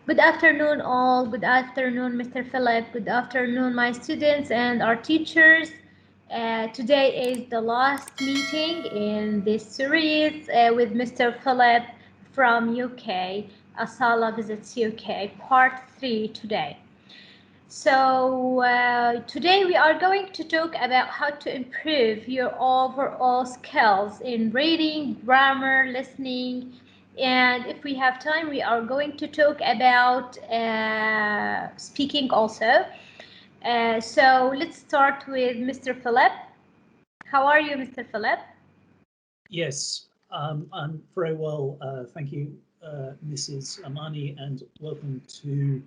Good afternoon, all. Good afternoon, Mr. Philip. Good afternoon, my students and our teachers. Today is the last meeting in this series with Mr. Philip from UK. Asala visits UK, part 3 today. So today we are going to talk about how to improve your overall skills in reading, grammar, listening, and if we have time, we are going to talk about speaking also. So let's start with Mr. Philip. How are you, Mr. Philip? Yes, I'm very well. Thank you, Mrs. Amani, and welcome to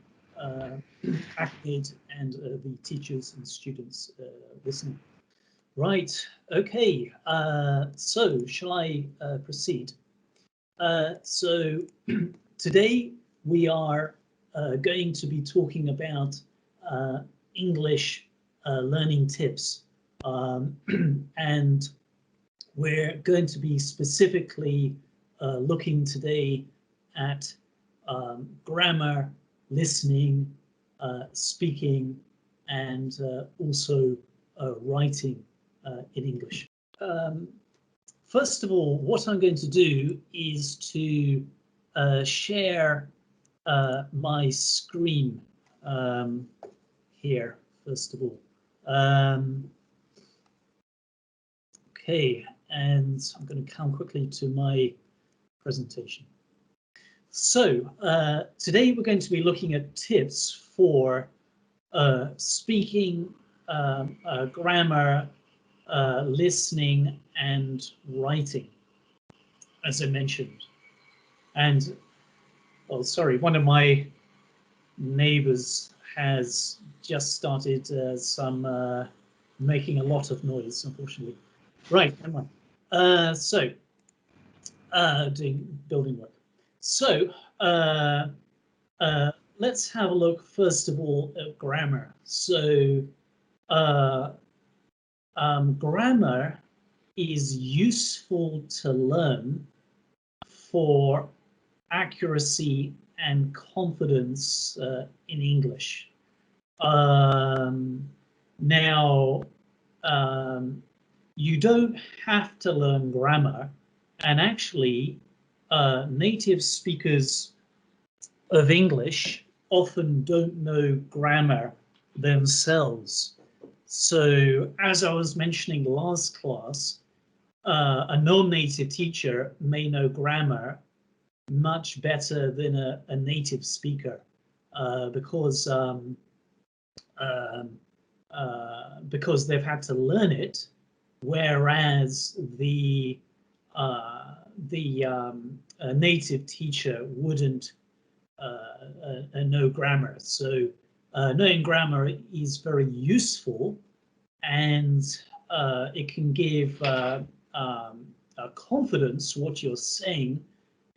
ACNID and the teachers and students listening. Right, okay, so shall I proceed? So today we are going to be talking about English learning tips, and we're going to be specifically looking today at grammar, listening, speaking, and also writing in English. First of all, what I'm going to do is to share my screen here, first of all. Okay, and I'm going to come quickly to my presentation. So today we're going to be looking at tips for speaking, grammar, listening and writing, as I mentioned. And, well, sorry, one of my neighbors has just started making a lot of noise, unfortunately. Right, never mind. Doing building work. So let's have a look first of all at grammar. So grammar is useful to learn for accuracy and confidence in English. Now, you don't have to learn grammar, and actually native speakers of English often don't know grammar themselves. So as I was mentioning last class, a non-native teacher may know grammar much better than a native speaker because they've had to learn it, whereas the native teacher wouldn't know grammar. So knowing grammar is very useful, and it can give confidence what you're saying,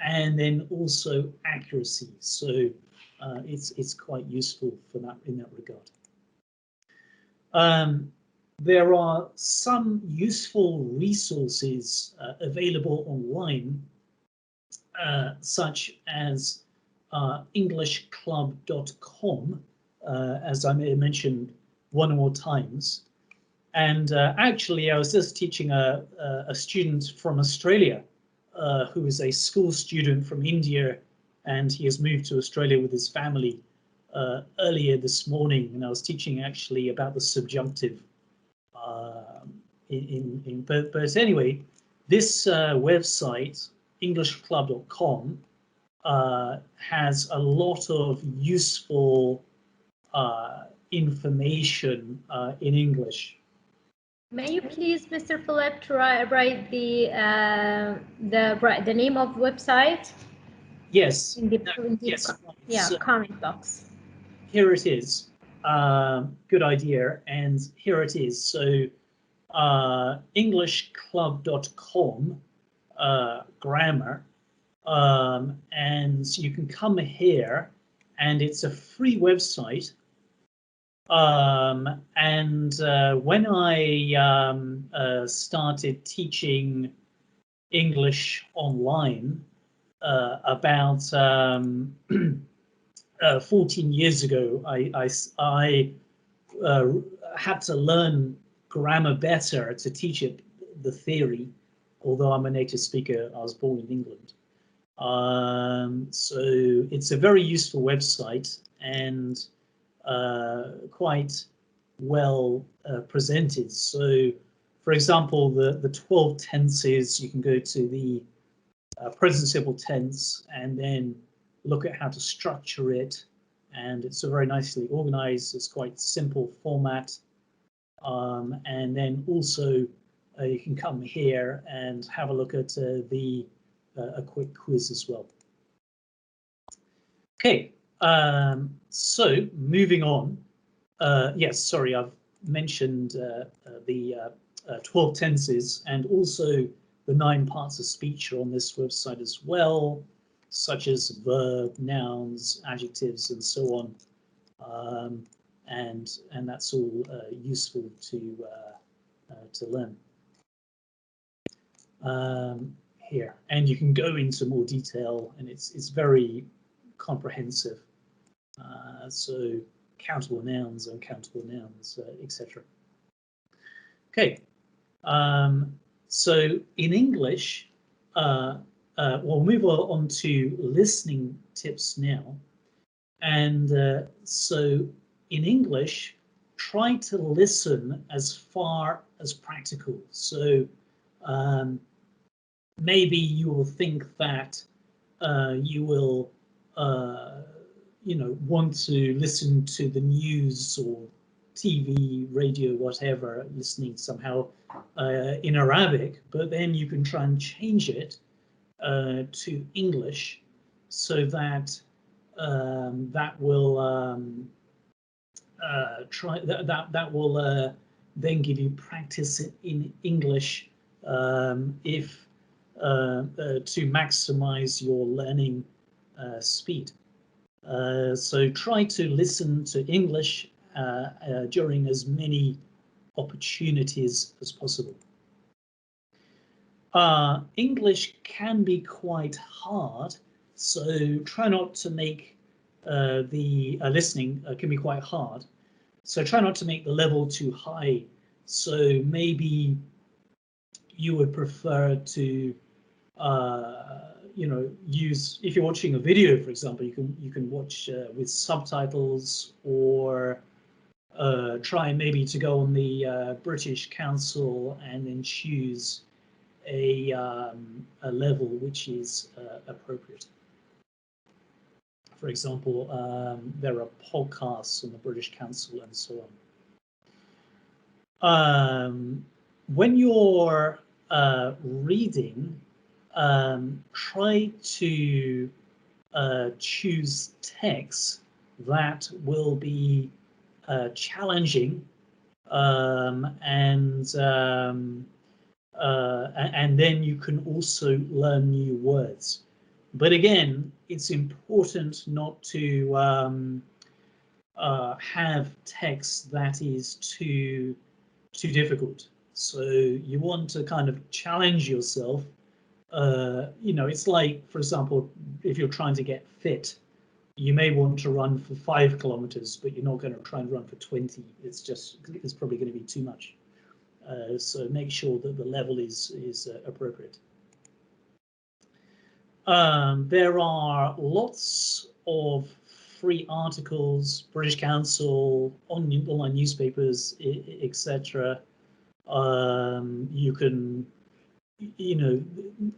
and then also accuracy. So it's quite useful for that in that regard. There are some useful resources available online, such as englishclub.com, as I may have mentioned one or more times. And actually, I was just teaching a student from Australia who is a school student from India, and he has moved to Australia with his family earlier this morning, and I was teaching actually about the subjunctive. But anyway, this website, englishclub.com, has a lot of useful information in English. May you please, Mr. Philip, write the name of website? Yes. In the Yes. comment box. Here it is. Good idea. And here it is. So englishclub.com, grammar, and you can come here, and it's a free website. And when I started teaching English online about 14 years ago, I had to learn grammar better to teach it the theory. Although I'm a native speaker, I was born in England. So it's a very useful website and quite well presented. So, for example, the 12 tenses, you can go to the present simple tense and then look at how to structure it. And it's a very nicely organized, it's quite simple format. And then also you can come here and have a look at a quick quiz as well. Okay, so moving on. Yes, sorry, I've mentioned the 12 tenses, and also the 9 parts of speech are on this website as well, such as verb, nouns, adjectives, and so on. And that's all useful to learn. Here, and you can go into more detail, and it's very comprehensive. So countable nouns, uncountable nouns, etc. Okay, so in English, we'll move on to listening tips now. And so in English, try to listen as far as practical. So maybe you will think that you will want to listen to the news or TV, radio, whatever, listening somehow in Arabic, but then you can try and change it to English so that that will that will then give you practice in English if to maximize your learning speed. So try to listen to English during as many opportunities as possible. English can be quite hard, so try not to make the listening can be quite hard. So try not to make the level too high. So maybe you would prefer to use, if you're watching a video, for example, you can watch with subtitles, or try maybe to go on the British Council and then choose a level which is appropriate. For example, there are podcasts on the British Council and so on. When you're reading, try to choose texts that will be challenging and then you can also learn new words. But again, it's important not to have text that is too difficult. So you want to kind of challenge yourself. It's like, for example, if you're trying to get fit, you may want to run for 5 kilometers, but you're not going to try and run for 20. It's probably going to be too much. So make sure that the level is appropriate. There are lots of free articles, British Council, online newspapers, etc. You can,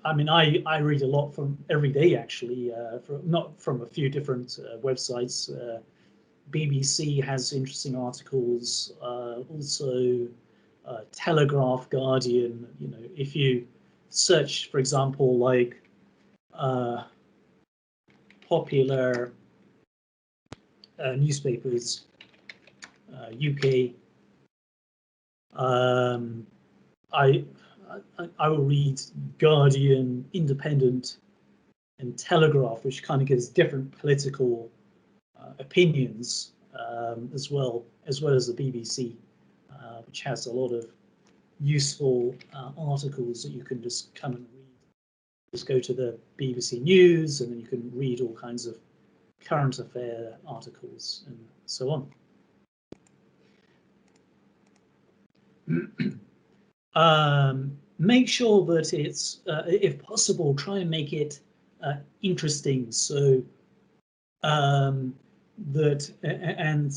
I mean, I read a lot from every day, actually, not from a few different websites. BBC has interesting articles, also Telegraph, Guardian. If you search, for example, like popular newspapers, UK, I will read Guardian, Independent, and Telegraph, which kind of gives different political opinions, as well as the BBC, which has a lot of useful articles that you can just come and read. Just go to the BBC News, and then you can read all kinds of current affair articles and so on. Make sure that it's, if possible, try and make it interesting. So that, and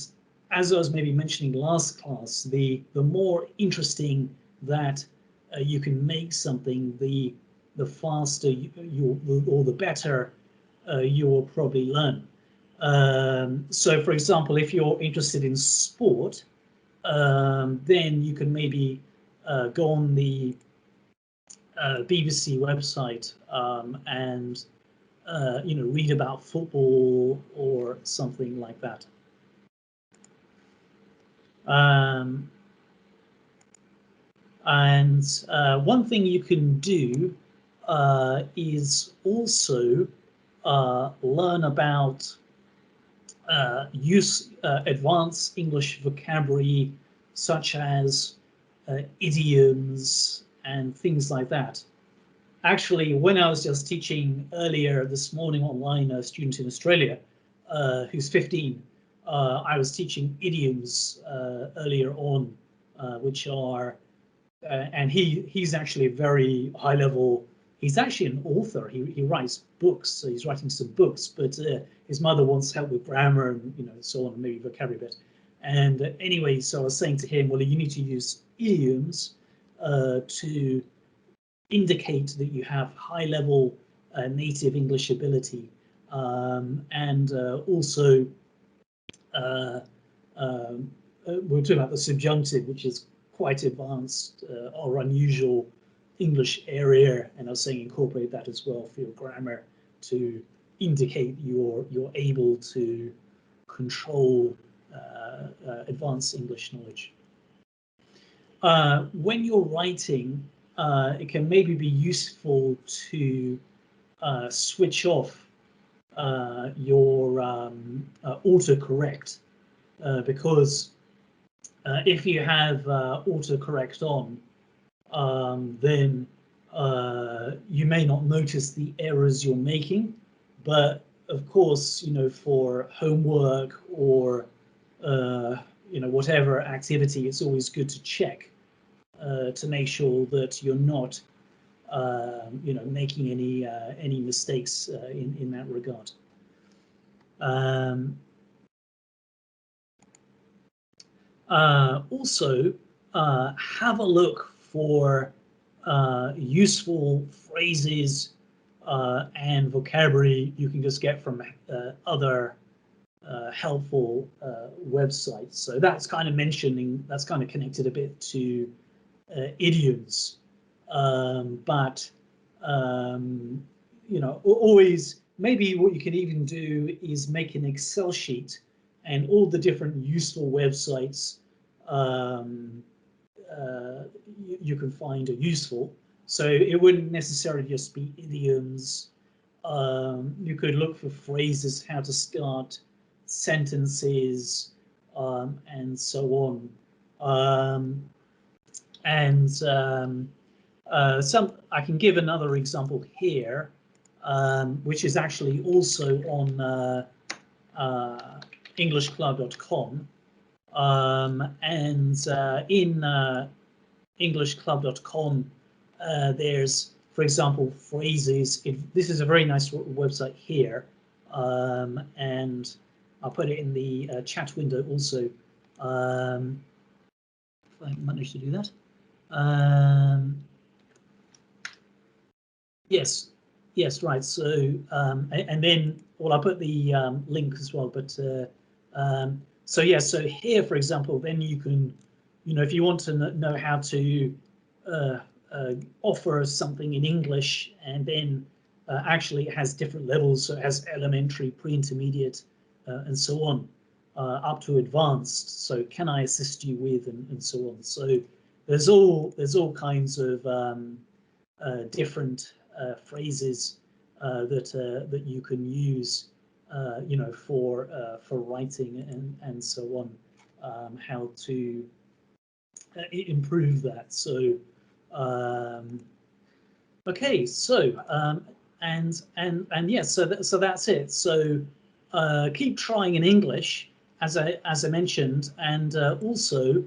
as I was maybe mentioning last class, the more interesting that you can make something, the faster or the better you will probably learn. So, for example, if you're interested in sport, then you can maybe go on the BBC website and read about football or something like that. And one thing you can do is also learn about advanced English vocabulary, such as idioms and things like that. Actually, when I was just teaching earlier this morning online, a student in Australia who's 15, I was teaching idioms earlier on, which are, and he's actually a very high level. He's actually an author. He writes books, so he's writing some books. But his mother wants help with grammar and so on, maybe vocabulary bit. And anyway, so I was saying to him, well, you need to use idioms to indicate that you have high level native English ability, and also we're talking about the subjunctive, which is quite advanced or unusual English area, and I was saying incorporate that as well for your grammar to indicate you're able to control advanced English knowledge. When you're writing, it can maybe be useful to switch off your autocorrect, because if you have autocorrect on, then you may not notice the errors you're making. But of course, for homework or whatever activity, it's always good to check to make sure that you're not making any mistakes in that regard. Also, have a look for useful phrases and vocabulary you can just get from other helpful websites. So that's kind of that's kind of connected a bit to idioms, but always, maybe what you can even do is make an Excel sheet, and all the different useful websites you can find are useful. So it wouldn't necessarily just be idioms. You could look for phrases, how to start sentences, and so on. I can give another example here, which is actually also on englishclub.com, and in englishclub.com there's, for example, phrases. This is a very nice website here, and I'll put it in the chat window also, if I manage to do that. Yes, right. So and then, well, I'll put the link as well. But so yeah, so here, for example, then you can, if you want to know how to offer something in English, and then actually it has different levels. So it has elementary, pre-intermediate, and so on, up to advanced. So can I assist you with, and so on. So there's all kinds of different phrases that you can use, for writing and so on, how to improve that. So okay, so and yes, so that's it. So keep trying in English, as I mentioned, and also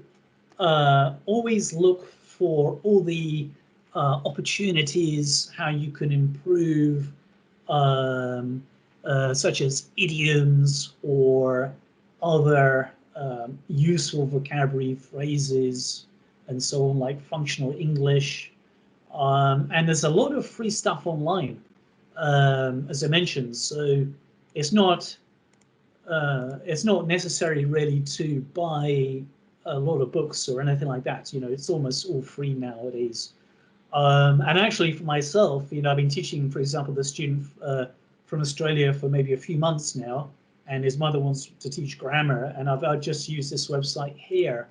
always look for all the opportunities how you can improve, such as idioms or other useful vocabulary phrases and so on, like functional English. And there's a lot of free stuff online, as I mentioned. So it's not necessary really to buy a lot of books or anything like that. You know, it's almost all free nowadays. And actually, for myself, you know, I've been teaching, for example, the student from Australia for maybe a few months now, and his mother wants to teach grammar, and I've just used this website here,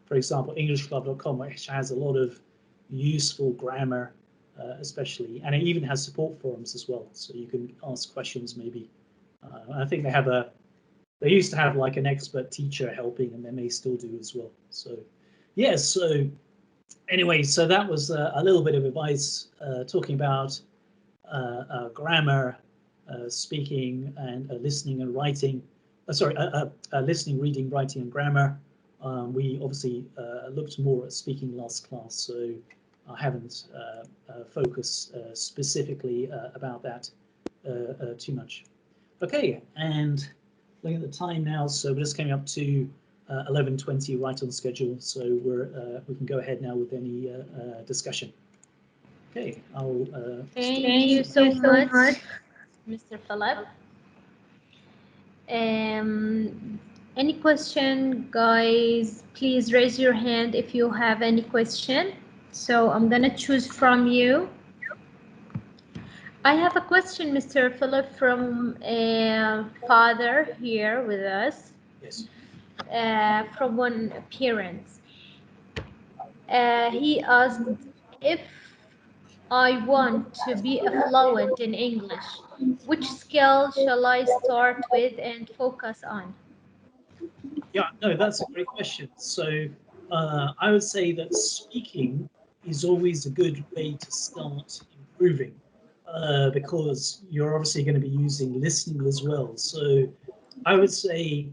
for example, EnglishClub.com, which has a lot of useful grammar, especially, and it even has support forums as well, so you can ask questions maybe. I think they used to have like an expert teacher helping, and they may still do as well. So, yeah, so anyway, so that was a little bit of advice talking about grammar, speaking, and listening and writing. Listening, reading, writing, and grammar. We obviously looked more at speaking last class, so I haven't focused specifically about that too much. Okay, and looking at the time now, so we're just coming up to 11:20, right on schedule. So we can go ahead now with any discussion. Okay, I'll. Thank you so much, Mr. Philip. Any question, guys? Please raise your hand if you have any question. So I'm gonna choose from you. I have a question, Mr. Philip, from a father here with us. Yes. From one parent. He asked, if I want to be fluent in English, which skill shall I start with and focus on? Yeah, no, that's a great question. So I would say that speaking is always a good way to start improving, because you're obviously going to be using listening as well. So I would say,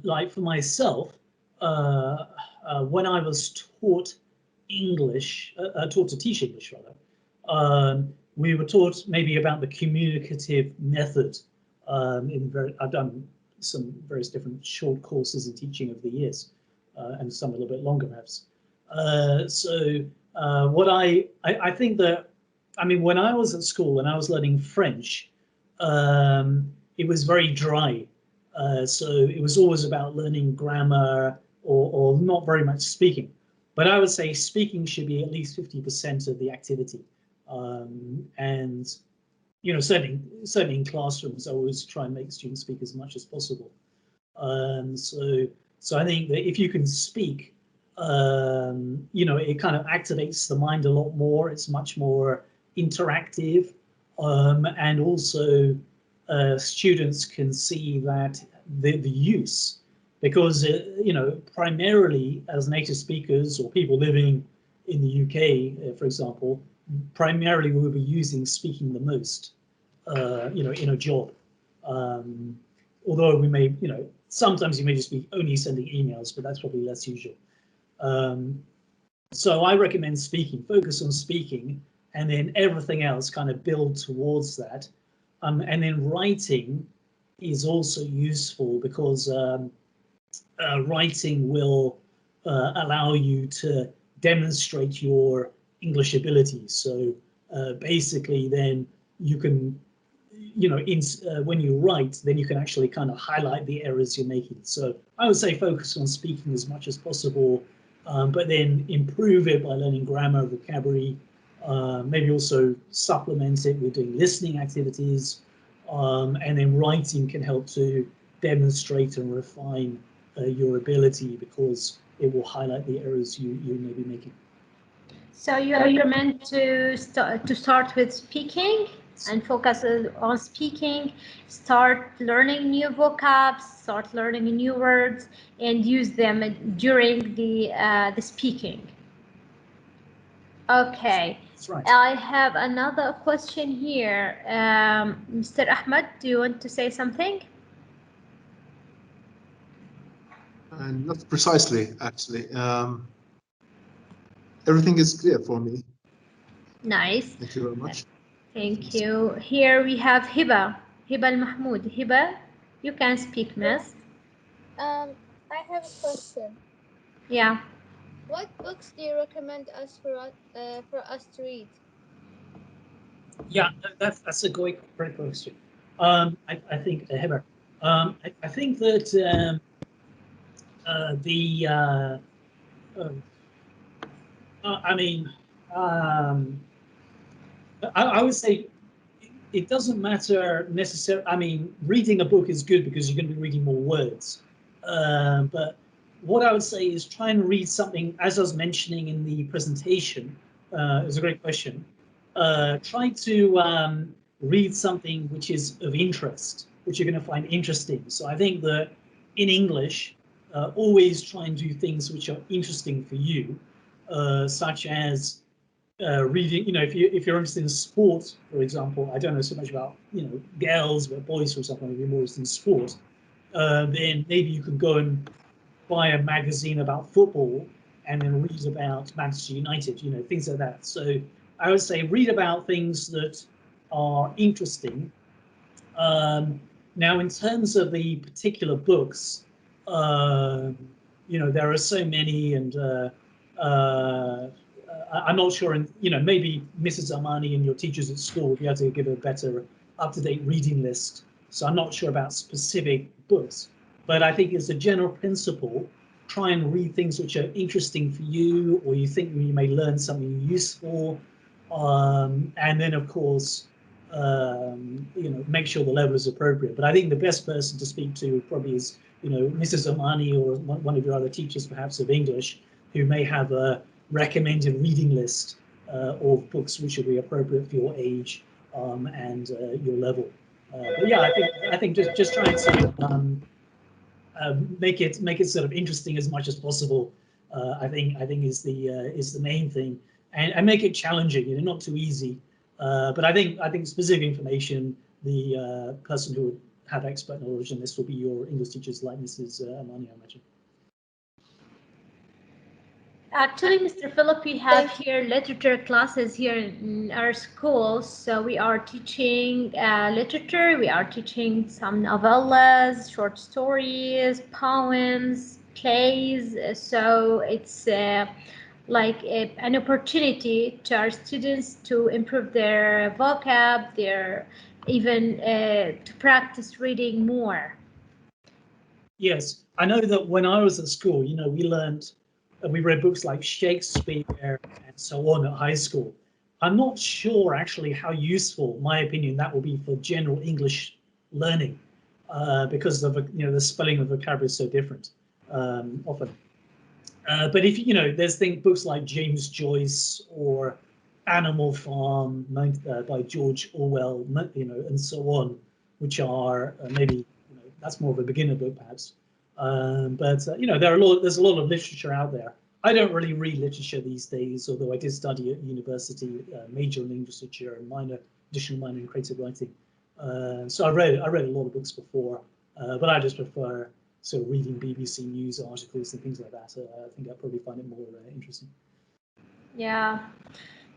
like for myself, when I was taught English, taught to teach English rather, we were taught maybe about the communicative method. I've done some various different short courses in teaching over the years, and some a little bit longer perhaps. What I think that, I mean, when I was at school and I was learning French, it was very dry. So it was always about learning grammar or not very much speaking. But I would say speaking should be at least 50% of the activity. And you know, certainly in classrooms, I always try and make students speak as much as possible. So I think that if you can speak, you know, it kind of activates the mind a lot more. It's much more interactive, and also students can see that the use, because you know, primarily as native speakers or people living in the UK, for example, primarily we'll be using speaking the most, you know, in a job. Although we may, you know, sometimes you may just be only sending emails, but that's probably less usual. So I recommend speaking, focus on speaking, and then everything else kind of build towards that. And then writing is also useful because writing will allow you to demonstrate your English abilities. So basically then you can, you know, when you write, then you can actually kind of highlight the errors you're making. So I would say focus on speaking as much as possible, but then improve it by learning grammar, vocabulary, maybe also supplement it with doing listening activities, and then writing can help to demonstrate and refine your ability, because it will highlight the errors you may be making. So you recommend to start with speaking and focus on speaking, start learning new vocabs, start learning new words, and use them during the speaking. Okay. That's right. I have another question here. Mr. Ahmed, do you want to say something? And not precisely, actually. Everything is clear for me. Nice. Thank you very much. Thank you. Here we have Hiba. Hiba al-Mahmoud. Hiba, you can speak, miss. I have a question. Yeah. What books do you recommend us for us to read? Yeah, that's a great question. I think Heber. I think that the I mean, I would say it doesn't matter necessarily. I mean, reading a book is good because you're going to be reading more words. But what I would say is try and read something, as I was mentioning in the presentation. It was a great question. Try to read something which is of interest, which you're going to find interesting. So I think that in English, always try and do things which are interesting for you, such as reading. You know, if you're interested in sport, for example, I don't know so much about girls, but boys, for example, if you're more interested in sport, then maybe you could go and buy a magazine about football and then read about Manchester United, things like that. So I would say read about things that are interesting. Now, in terms of the particular books, there are so many, and I'm not sure. And maybe Mrs. Armani and your teachers at school will be able to give a better up-to-date reading list. So I'm not sure about specific books, but I think as a general principle, try and read things which are interesting for you, or you think you may learn something useful. And then, of course, make sure the level is appropriate. But I think the best person to speak to probably is, Mrs. Omani or one of your other teachers, perhaps of English, who may have a recommended reading list of books which will be appropriate for your age and your level. But yeah, I think just trying to make it sort of interesting as much as possible. I think is the main thing, and make it challenging. Not too easy. But I think specific information, the person who would have expert knowledge in this will be your English teachers, like Mrs. Amani, I imagine. Actually, Mr. Philip, we have here literature classes here in our school. So we are teaching literature. We are teaching some novellas, short stories, poems, plays. So it's like an opportunity to our students to improve their vocab, their even to practice reading more. Yes, I know that when I was at school, we read books like Shakespeare and so on at high school. I'm not sure actually how useful, my opinion, that will be for general English learning, because of the spelling of vocabulary is so different often. But if there's books like James Joyce or Animal Farm by George Orwell, and so on, which are maybe that's more of a beginner book perhaps. But there's a lot of literature out there. I don't really read literature these days, although I did study at university, major in English literature and additional minor in creative writing. So I read a lot of books before, but I just prefer sort of reading BBC News articles and things like that. I think I probably find it more interesting. Yeah,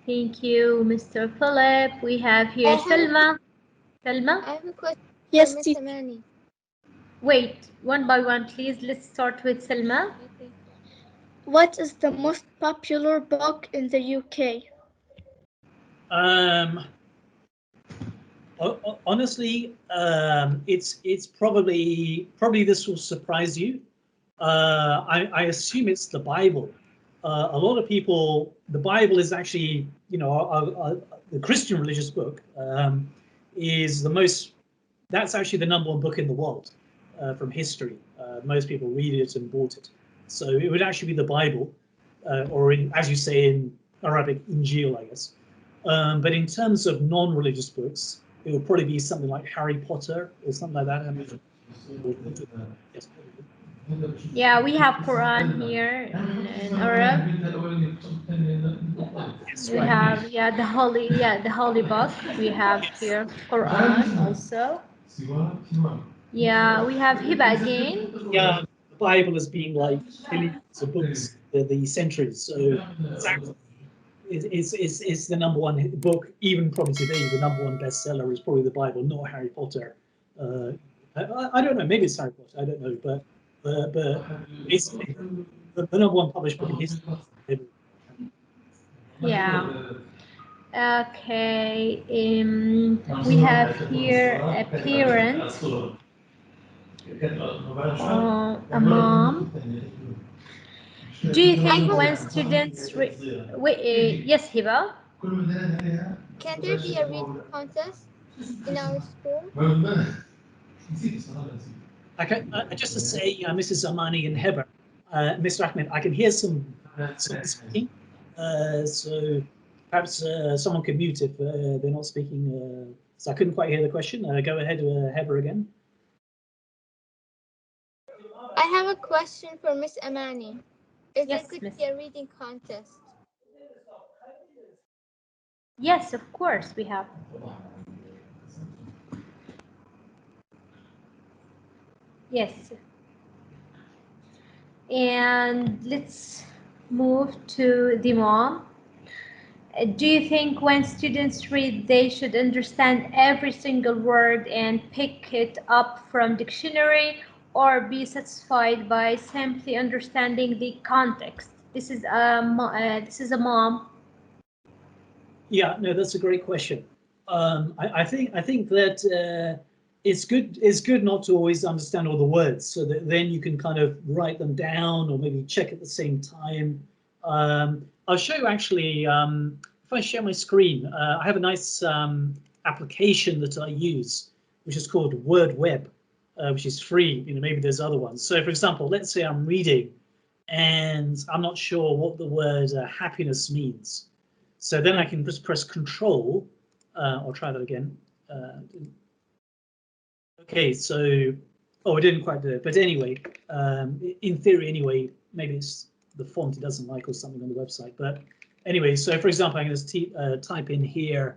thank you, Mr. Philip. We have here Selma. Selma? I have a question Yes, for Miss teacher. Amani. Wait, one by one, please. Let's start with Selma. Okay. What is the most popular book in the UK? Honestly, it's probably this will surprise you. I assume it's the Bible. A lot of people, the Bible is actually, the Christian religious book is that's actually the #1 book in the world from history. Most people read it and bought it. So it would actually be the Bible, or as you say in Arabic, Injil, I guess. But in terms of non-religious books, it would probably be something like Harry Potter or something like that. Yes, Yeah, we have Quran here in Arab. Yes, We right. have the holy book. We have here Quran also. Yeah, we have Hiba again. Yeah, the Bible has been like billions of books for the centuries, so it's actually it's the number one book, even probably today. The number one bestseller is probably the Bible, not Harry Potter. Uh, I don't know, maybe it's Harry Potter. I don't know, but basically the number one published book in history is the Bible. Yeah. Okay. We have here a parent, a mom. Do you think when students wait, yes, Hiba? Can there be a reading contest in our school? Just to say, Mrs. Zamani and Heber, Mr. Ahmed, I can hear some speaking, so perhaps someone could mute if they're not speaking. So I couldn't quite hear the question. Go ahead, Heber again. I have a question for Miss Amani. Is Yes, there could Miss. be a reading contest? Yes, of course we have. Yes. And let's move to the mom. Do you think when students read, they should understand every single word and pick it up from dictionary, or be satisfied by simply understanding the context? This is a mom. Yeah, no, that's a great question. I think that it's good not to always understand all the words, so that then you can kind of write them down or maybe check at the same time. I'll show you actually, if I share my screen, I have a nice application that I use, which is called Word Web, which is free. You know, maybe there's other ones. So for example, let's say I'm reading and I'm not sure what the word happiness means. So then I can just press Control. I'll try that again. Okay, so it didn't quite do it, but anyway, in theory, anyway, maybe it's the font it doesn't like or something on the website. But anyway, so for example, I can just type in here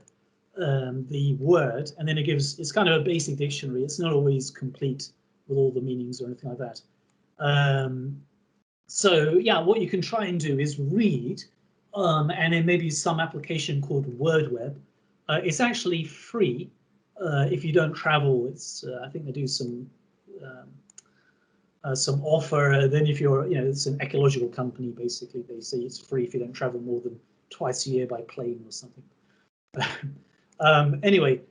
the word, and then it's kind of a basic dictionary. It's not always complete with all the meanings or anything like that. So yeah, what you can try and do is read, and then maybe some application called WordWeb. It's actually free if you don't travel. It's I think they do some offer. Then if you're, it's an ecological company basically. They say it's free if you don't travel more than twice a year by plane or something. Anyway,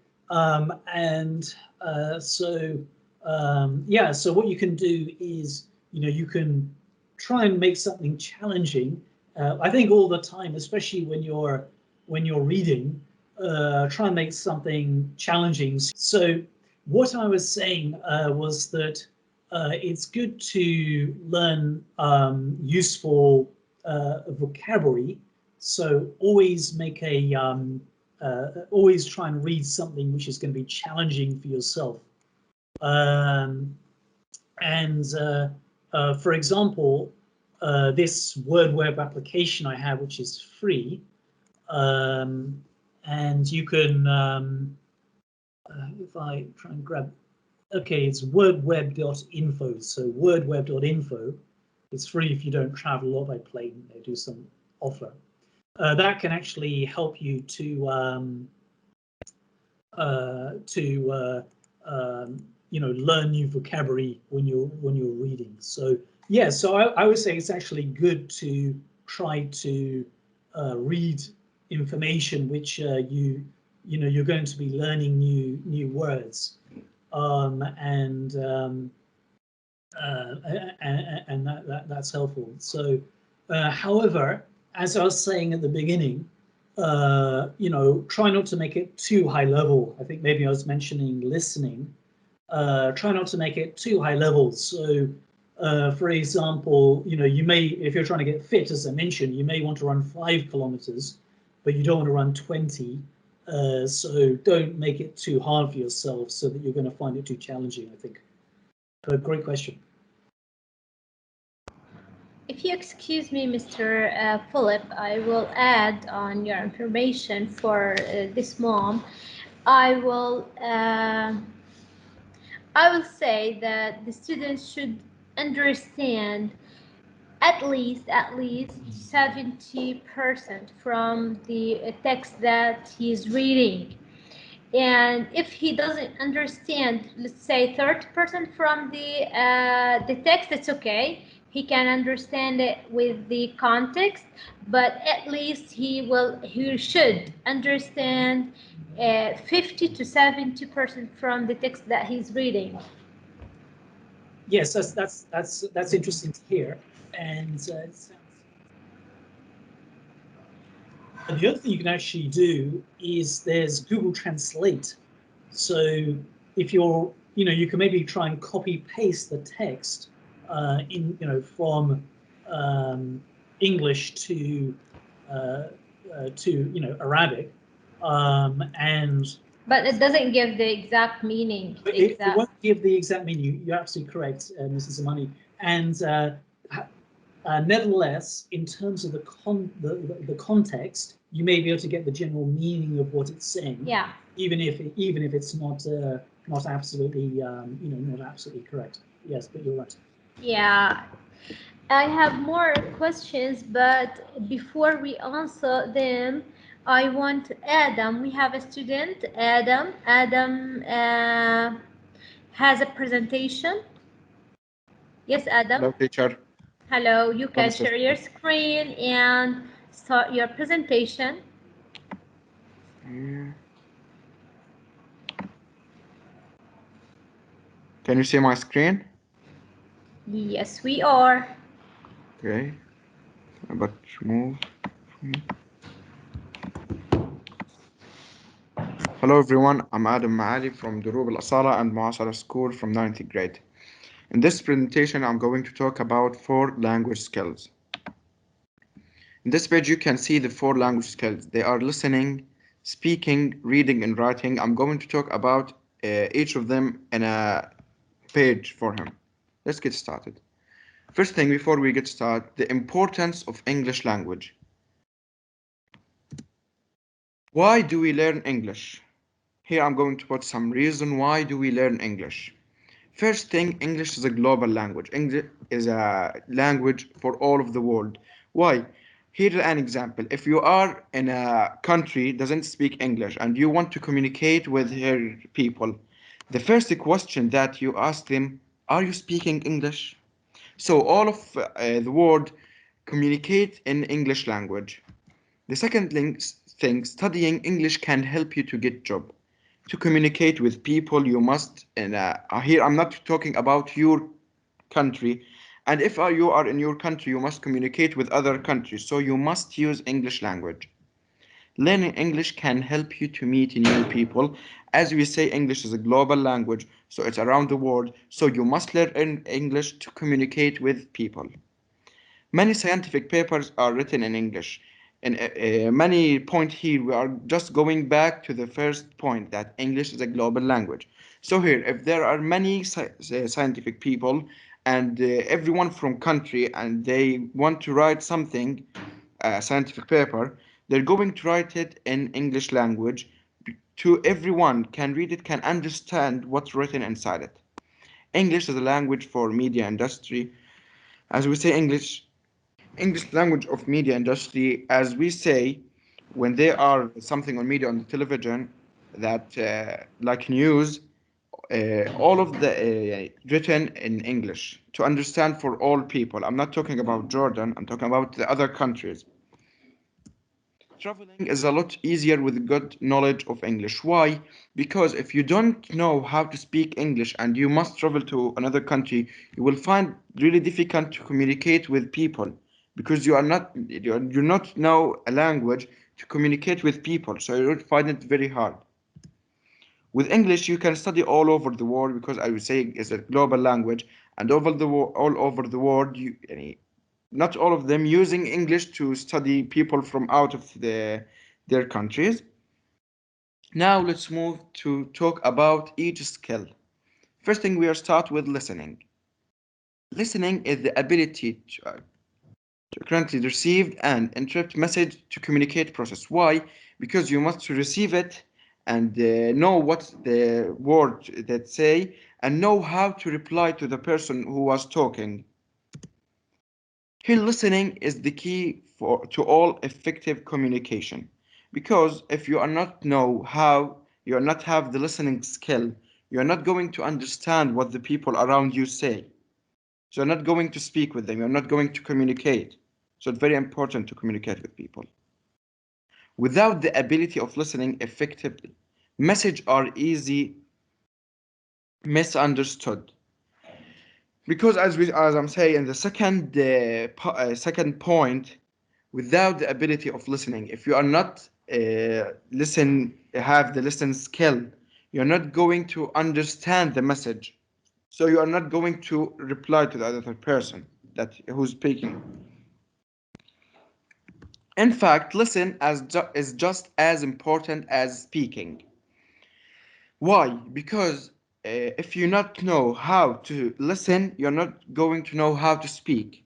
yeah. So what you can do is, you can try and make something challenging. I think all the time, especially when you're reading, try and make something challenging. So what I was saying was that it's good to learn useful vocabulary. So always make always try and read something which is going to be challenging for yourself. For example, this Word Web application I have, which is free, and you can, if I try and grab, okay, it's wordweb.info. So wordweb.info. It's free if you don't travel or by plane. They do some offer. That can actually help you to learn new vocabulary when you're reading. So yeah, so I would say it's actually good to try to read information which you're going to be learning new words, and that's helpful. So however, as I was saying at the beginning, try not to make it too high level. I think maybe I was mentioning listening. Try not to make it too high level. So, for example, you may, if you're trying to get fit, as I mentioned, you may want to run 5 kilometers, but you don't want to run 20. So don't make it too hard for yourself so that you're going to find it too challenging, I think. But great question. If you excuse me, Mr. Philip, I will add on your information for this mom. I will uh, I will say that the students should understand at least 70% from the text that he's reading. And if he doesn't understand, let's say 30% from the text, it's okay. He can understand it with the context, but at least he should understand 50 to 70% from the text that he's reading. Yes, that's interesting to hear. And it sounds. The other thing you can actually do is there's Google Translate. So if you can maybe try and copy paste the text from English to Arabic, and But it doesn't give the exact meaning. it won't give the exact meaning. You're absolutely correct, Mrs. Zamani. And nevertheless, in terms of the context, you may be able to get the general meaning of what it's saying. Yeah. Even if it's not absolutely not absolutely correct. Yes, but you're right. Yeah. I have more questions, but before we answer them, I want Adam. We have a student, Adam. Adam has a presentation. Yes, Adam. Hello, teacher. Hello. You Hello, can Mr. share your Philip. screen and start your presentation. Yeah. Can you see my screen? Yes, we are. Okay. But move. Hello, everyone. I'm Adam Maali from Dروب Asala and والمعاصرة school from 9th grade. In this presentation, I'm going to talk about 4 language skills. In this page, you can see the 4 language skills. They are listening, speaking, reading, and writing. I'm going to talk about each of them in a page for him. Let's get started. First thing, before we get started, the importance of English language. Why do we learn English? Here I'm going to put some reason why do we learn English. First thing, English is a global language. English is a language for all of the world. Why? Here's an example. If you are in a country doesn't speak English and you want to communicate with her people, the first question that you ask them, are you speaking English? So all of the world communicate in English language. The second thing, studying English can help you to get job. To communicate with people, you must, and here I'm not talking about your country. And if you are in your country, you must communicate with other countries. So you must use English language. Learning English can help you to meet new people. As we say, English is a global language, so it's around the world. So you must learn English to communicate with people. Many scientific papers are written in English. And many point here, we are just going back to the first point that English is a global language. So here, if there are many scientific people and everyone from country and they want to write something, a scientific paper, they're going to write it in English language to everyone can read it, can understand what's written inside it. English is a language for media industry. As we say, English language of media industry, as we say, when there are something on media on the television that like news, all of the written in English to understand for all people. I'm not talking about Jordan. I'm talking about the other countries. Traveling is a lot easier with good knowledge of English. Why? Because if you don't know how to speak English and you must travel to another country, you will find really difficult to communicate with people because you're not know a language to communicate with people. So you will find it very hard. With English, you can study all over the world because I would say it's a global language, and all over the world, not all of them using English to study people from out of their countries. Now let's move to talk about each skill. First thing we are start with listening. Listening is the ability to currently received and interrupt message to communicate process. Why? Because you must receive it and know what the word that say and know how to reply to the person who was talking. Here, listening is the key to all effective communication. Because if you are not know how, you are not have the listening skill, you are not going to understand what the people around you say. So you're not going to speak with them, you're not going to communicate. So it's very important to communicate with people. Without the ability of listening effectively, messages are easy misunderstood. Because as I'm saying in the second point, without the ability of listening, if you are not have the listen skill, you're not going to understand the message. So you are not going to reply to the other person that who's speaking. In fact, listen is just as important as speaking. Why? Because if you not know how to listen, you're not going to know how to speak.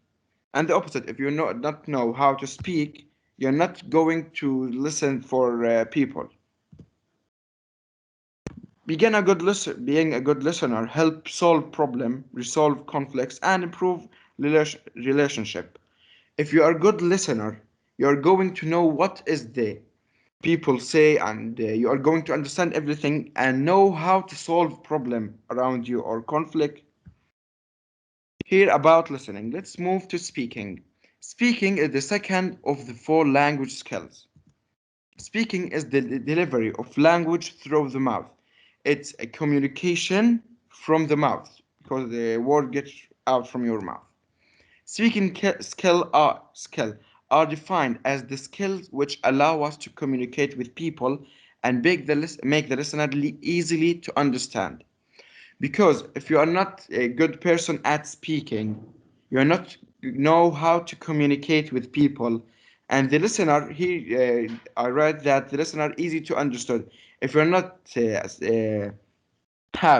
And the opposite, if you not know how to speak, you're not going to listen for people. Being a good listener help solve problem, resolve conflicts, and improve relationship. If you are a good listener, you are going to know what is the people say, and you are going to understand everything and know how to solve problem around you or conflict. Here about listening, let's move to speaking. Speaking is the second of the four language skills. Speaking is the delivery of language through the mouth. It's a communication from the mouth because the word gets out from your mouth. Speaking skill are defined as the skills which allow us to communicate with people and make the listener easily to understand. Because if you are not a good person at speaking, you are not know how to communicate with people, and the listener here, I read that the listener easy to understand. If you're not have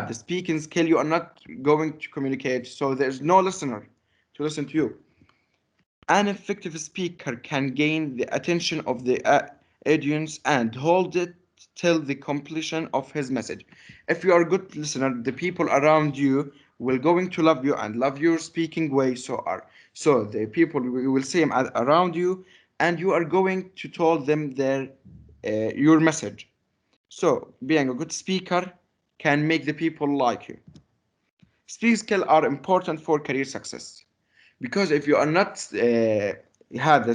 the speaking skill, you are not going to communicate. So there's no listener to listen to you. An effective speaker can gain the attention of the audience and hold it till the completion of his message. If you are a good listener, the people around you will going to love you and love your speaking way. So the people will see him around you, and you are going to tell them your message. So being a good speaker can make the people like you. Speaking skills are important for career success because if you are not have the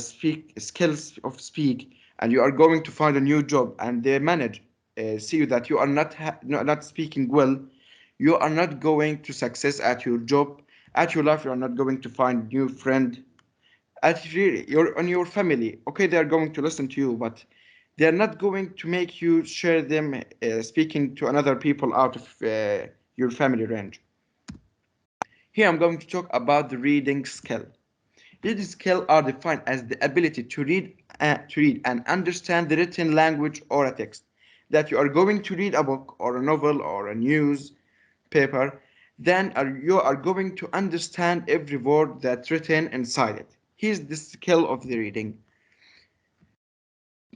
skills of speak and you are going to find a new job and the manager see that you are not speaking well, you are not going to success at your job, at your life. You are not going to find new friend at your family. Okay, they are going to listen to you, but they are not going to make you share them speaking to another people out of your family range. Here I'm going to talk about the reading skill. Reading skills are defined as the ability to read and understand the written language or a text. That you are going to read a book or a novel or a newspaper, then you are going to understand every word that's written inside it. Here's the skill of the reading.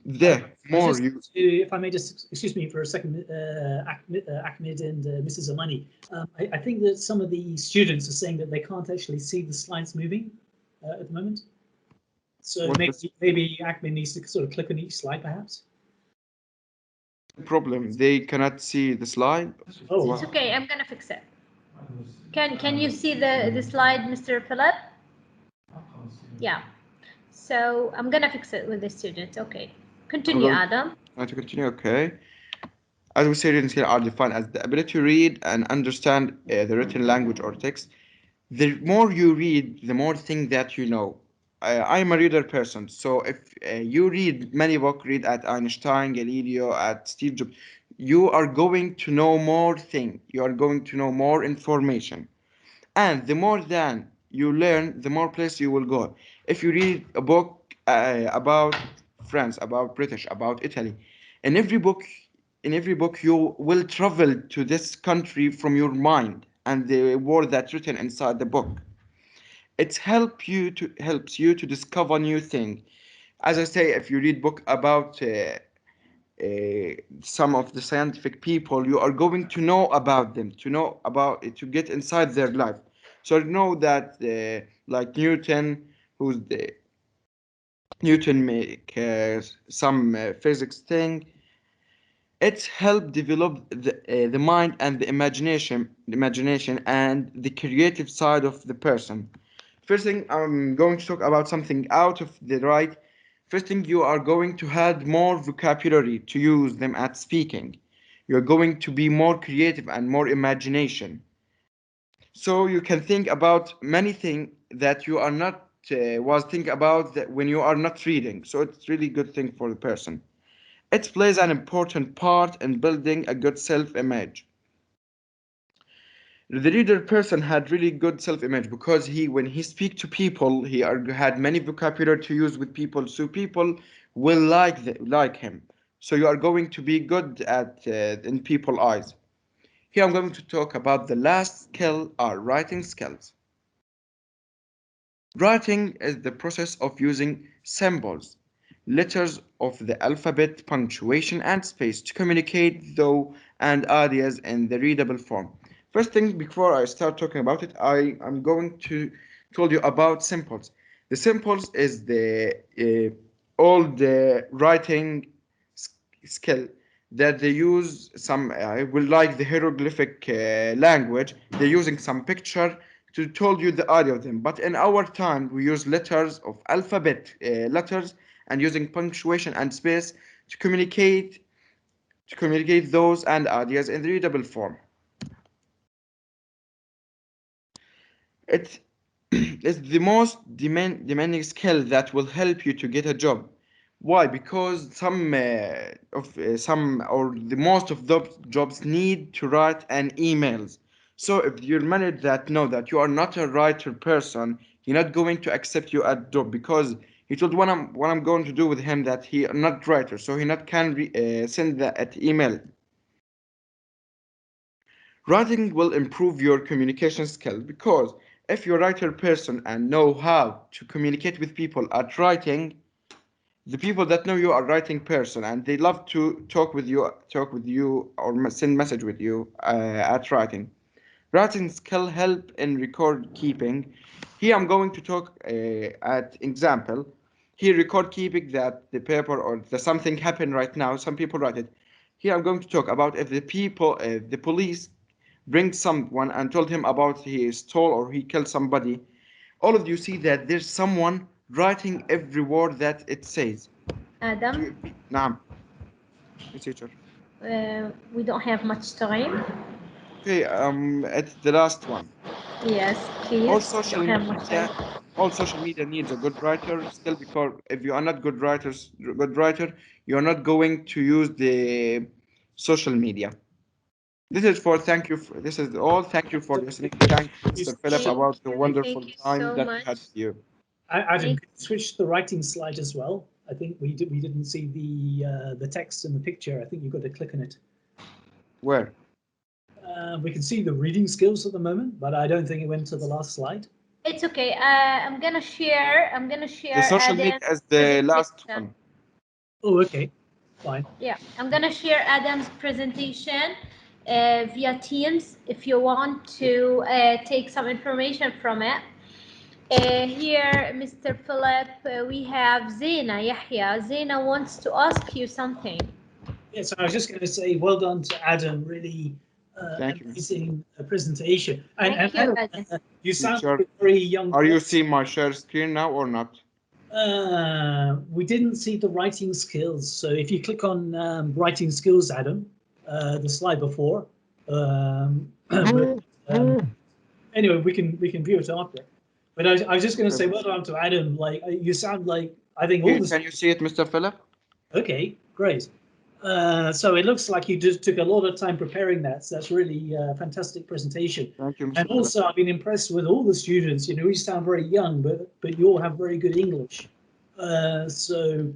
The more you If I may just excuse me for a second, Ahmed and Mrs. Amani, I think that some of the students are saying that they can't actually see the slides moving at the moment. So maybe Ahmed needs to sort of click on each slide, perhaps. problem, they cannot see the slide. Oh, It's okay. I'm gonna fix it. Can you see the slide, Mr. Philip? Yeah. So I'm gonna fix it with the student. Okay. Continue, Adam. To continue, okay. As we say, reading skills are defined as the ability to read and understand the written language or text. The more you read, the more thing that you know. I'm a reader person, so if you read many books, read at Einstein, Galileo, at Steve Jobs, you are going to know more thing. You are going to know more information, and the more than you learn, the more place you will go. If you read a book about France, about British, about Italy, in every book, you will travel to this country from your mind and the word that's written inside the book. It helps you to discover new things. As I say, if you read book about some of the scientific people, you are going to know about them, to know about it, to get inside their life. So you know that like Newton, who's the Newton make some physics thing. It helped develop the mind and the imagination and the creative side of the person. First thing, I'm going to talk about something out of the right. First thing, you are going to have more vocabulary to use them at speaking. You're going to be more creative and more imagination. So you can think about many things that you are not was think about that when you are not reading. So it's really good thing for the person. It plays an important part in building a good self-image. The reader person had really good self-image because when he speak to people, had many vocabulary to use with people, so people will like him. So you are going to be good at in people eyes. Here I'm going to talk about the last skill, are writing skills. Writing is the process of using symbols, letters of the alphabet, punctuation, and space to communicate thought and ideas in the readable form. First thing, before I start talking about it, I am going to tell you about symbols. The symbols is the all the writing skill that they use some I will like the hieroglyphic language. They're using some picture to tell you the idea of them. But in our time, we use letters of alphabet letters and using punctuation and space to communicate those and ideas in the readable form. It is the most demanding skill that will help you to get a job. Why? Because some or the most of those jobs need to write an emails. So if you're manager that know that you are not a writer person, he's not going to accept you at job because he told what I'm going to do with him that he not writer, so he not can send that email. Writing will improve your communication skills because if you're a writer person and know how to communicate with people at writing, the people that know you are a writing person and they love to talk with you or send message with you at writing. Writing skill help in record keeping. Here I'm going to talk at example. Here record keeping that the paper or the something happened right now. Some people write it. Here I'm going to talk about if the police bring someone and told him about he stole or he killed somebody. All of you see that there's someone writing every word that it says. Adam, نعم. Yes, teacher. we don't have much time. Okay, it's the last one. Yes, All please. We social don't have much time. media, all social media needs a good writer still because if you are not good writer, you are not going to use the social media. This is for thank you. This is all. Thank you for listening. Thank you, Mr. Philip, Thank about the you. wonderful Thank you time so that we had much. with you. Adam, Thank could you switch the writing slide as well? I think we didn't see the text in the picture. I think you've got to click on it. Where? We can see the reading skills at the moment, but I don't think it went to the last slide. It's okay. I'm gonna share. I'm gonna The share social media Adam's is the last presentation. one. Oh, okay, fine. Yeah, I'm gonna share Adam's presentation via Teams if you want to take some information from it. Here, Mr. Philip, we have Zena Yahya. Zena wants to ask you something. Yes, I was just going to say, well done to Adam. Really Thank you, Mr. amazing presentation. And Thank you, Adam, Adam. you sound Teacher. like a very young Are you person. seeing my share screen now or not? We didn't see the writing skills. So if you click on writing skills, Adam, the slide before. Anyway, we can view it after. But I was just going to say, well done to Adam. Like you sound like I think all the. Can you see it, Mr. Philip? Okay, great. So it looks like you just took a lot of time preparing that. So that's really a fantastic presentation. Thank you, Mr. And Philip. also, I've been impressed with all the students. You know, you sound very young, but you all have very good English. So,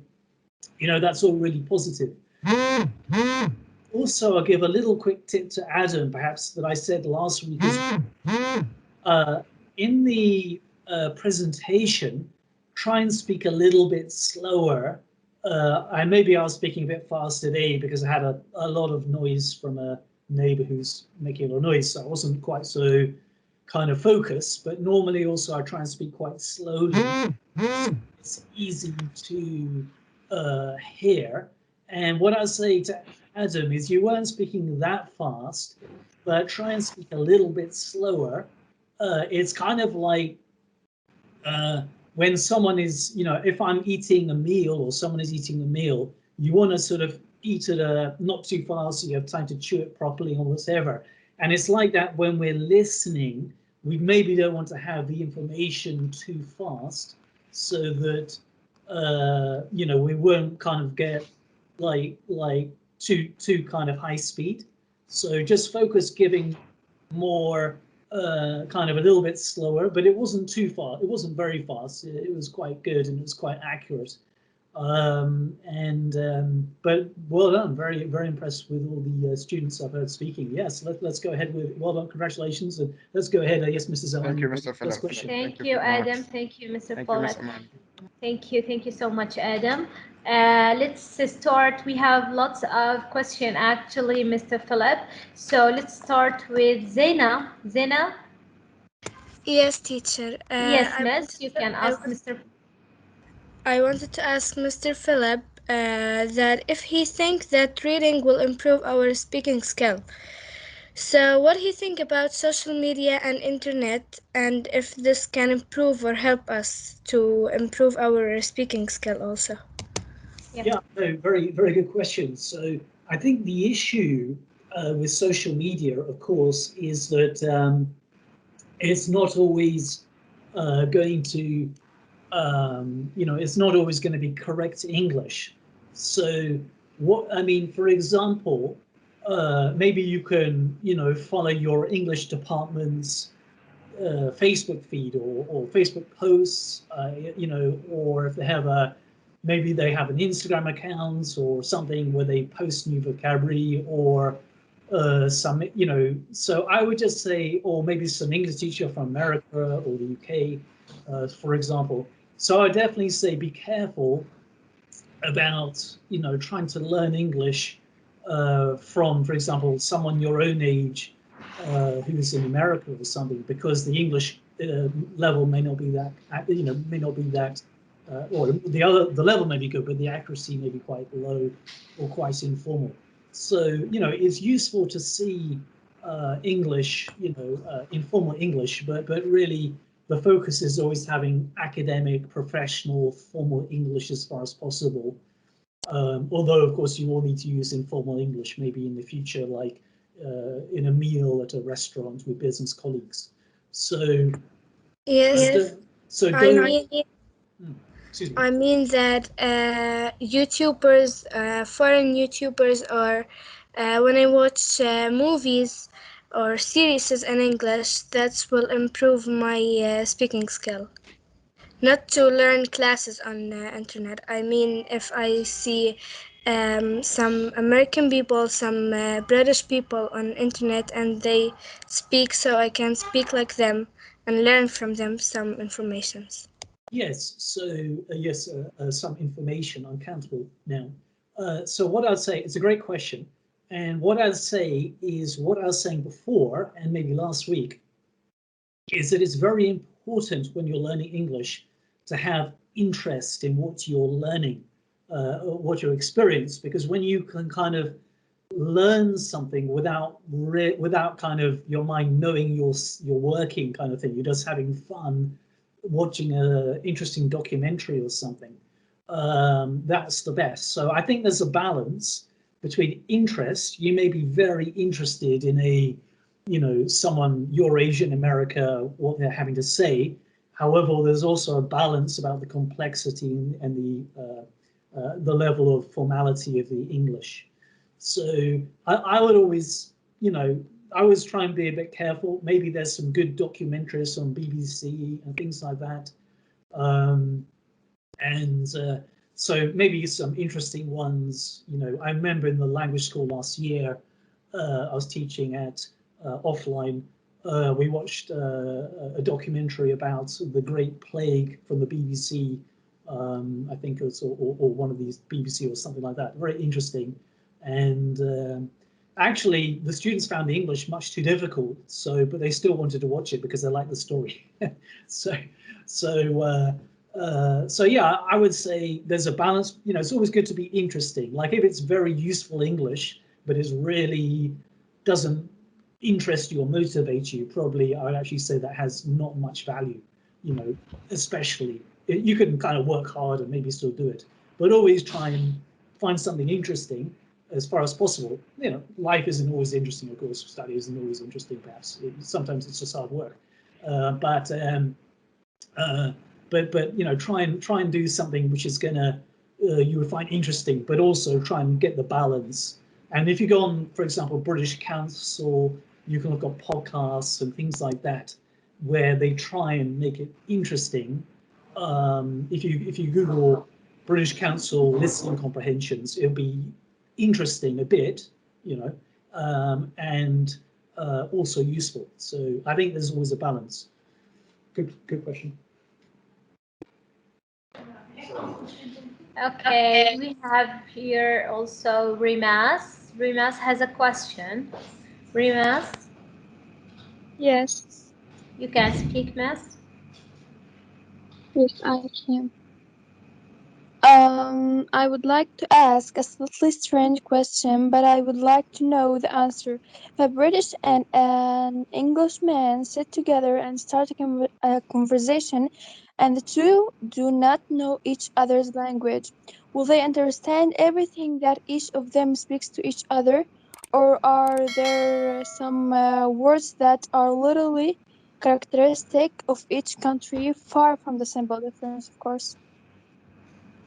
you know, that's all really positive. Also, I'll give a little quick tip to Adam, perhaps that I said last week. In the presentation, try and speak a little bit slower. Maybe I was speaking a bit fast today because I had a lot of noise from a neighbor who's making a lot of noise, so I wasn't quite so kind of focused. But normally also I try and speak quite slowly. It's easy to hear. And what I say to Adam is you weren't speaking that fast, but try and speak a little bit slower. It's kind of like when someone is, if I'm eating a meal or someone is eating a meal, you want to sort of eat it not too fast so you have time to chew it properly or whatever. And it's like that when we're listening, we maybe don't want to have the information too fast so that, we won't kind of get like too kind of high speed. So just focus giving more kind of a little bit slower, but it wasn't too far. It wasn't very fast. It was quite good and it was quite accurate. But well done. Very, very impressed with all the students I've heard speaking. Yes, let's go ahead with well done. Congratulations, and let's go ahead. Yes, Mrs. Owen. Thank you, Mr. Philip. Thank you, Adam. Thank you, Mr. Philip. Thank you so much, Adam. Let's start. We have lots of questions actually, Mr. Philip. So let's start with Zena. Zena? Yes, teacher. Yes, miss, you can ask Mr. I wanted to ask Mr. Philip that if he thinks that reading will improve our speaking skill. So what do you think about social media and internet, and if this can improve or help us to improve our speaking skill also? Yeah, no, very, very good question. So I think the issue with social media, of course, is that it's not always going to, it's not always going to be correct English. So for example, maybe you can, follow your English department's Facebook feed or Facebook posts, or if they have maybe they have an Instagram account or something where they post new vocabulary or some, so I would just say, or maybe some English teacher from America or the UK, for example. So I definitely say be careful about, trying to learn English from, for example, someone your own age who's in America or something, because the English level may not be that, may not be that, or the level may be good, but the accuracy may be quite low or quite informal. So, it's useful to see English, informal English, but really the focus is always having academic, professional, formal English as far as possible. Although, of course, you will need to use informal English maybe in the future, like in a meal at a restaurant with business colleagues. So, yes. So I mean that YouTubers, foreign YouTubers, or when I watch movies or series in English, that will improve my speaking skill. Not to learn classes on internet. I mean, if I see some American people, some British people on internet, and they speak, so I can speak like them and learn from them some informations. Yes, so yes, some information uncountable now. So what I'd say, it's a great question. And what I'd say is what I was saying before, and maybe last week, is that it's very important when you're learning English to have interest in what you're learning, what you experience, because when you can kind of learn something without kind of your mind knowing you're working kind of thing, you're just having fun watching an interesting documentary or something, that's the best. So I think there's a balance between interest. You may be very interested in someone your age in America, what they're having to say. However, there's also a balance about the complexity and the level of formality of the English. So I would always, I always try and be a bit careful. Maybe there's some good documentaries on BBC and things like that. So maybe some interesting ones. I remember in the language school last year, I was teaching at offline we watched a documentary about the Great Plague from the BBC. I think it was, or one of these BBC or something like that. Very interesting, and actually the students found the English much too difficult. So, but they still wanted to watch it because they liked the story. so, so yeah, I would say there's a balance. You know, it's always good to be interesting. Like if it's very useful English, but it really doesn't interest you or motivate you, probably I would actually say that has not much value, you know, especially you can kind of work hard and maybe still do it, but always try and find something interesting as far as possible. You know, life isn't always interesting, of course, study isn't always interesting, perhaps. Sometimes it's just hard work. But you know, try and do something which is gonna you would find interesting, but also try and get the balance. And if you go on, for example, British Council, you can look at podcasts and things like that, where they try and make it interesting. If you Google British Council listening comprehensions, it'll be interesting a bit, you know, and also useful. So I think there's always a balance. Good question. Okay, we have here also Rimas. Rimas has a question. Rimas, Yes, you can speak, Miss. yes, I can. I would like to ask a slightly strange question, but I would like to know the answer. If a British and an Englishman sit together and start a conversation, and the two do not know each other's language, will they understand everything that each of them speaks to each other, or are there some words that are literally characteristic of each country, far from the simple difference, of course?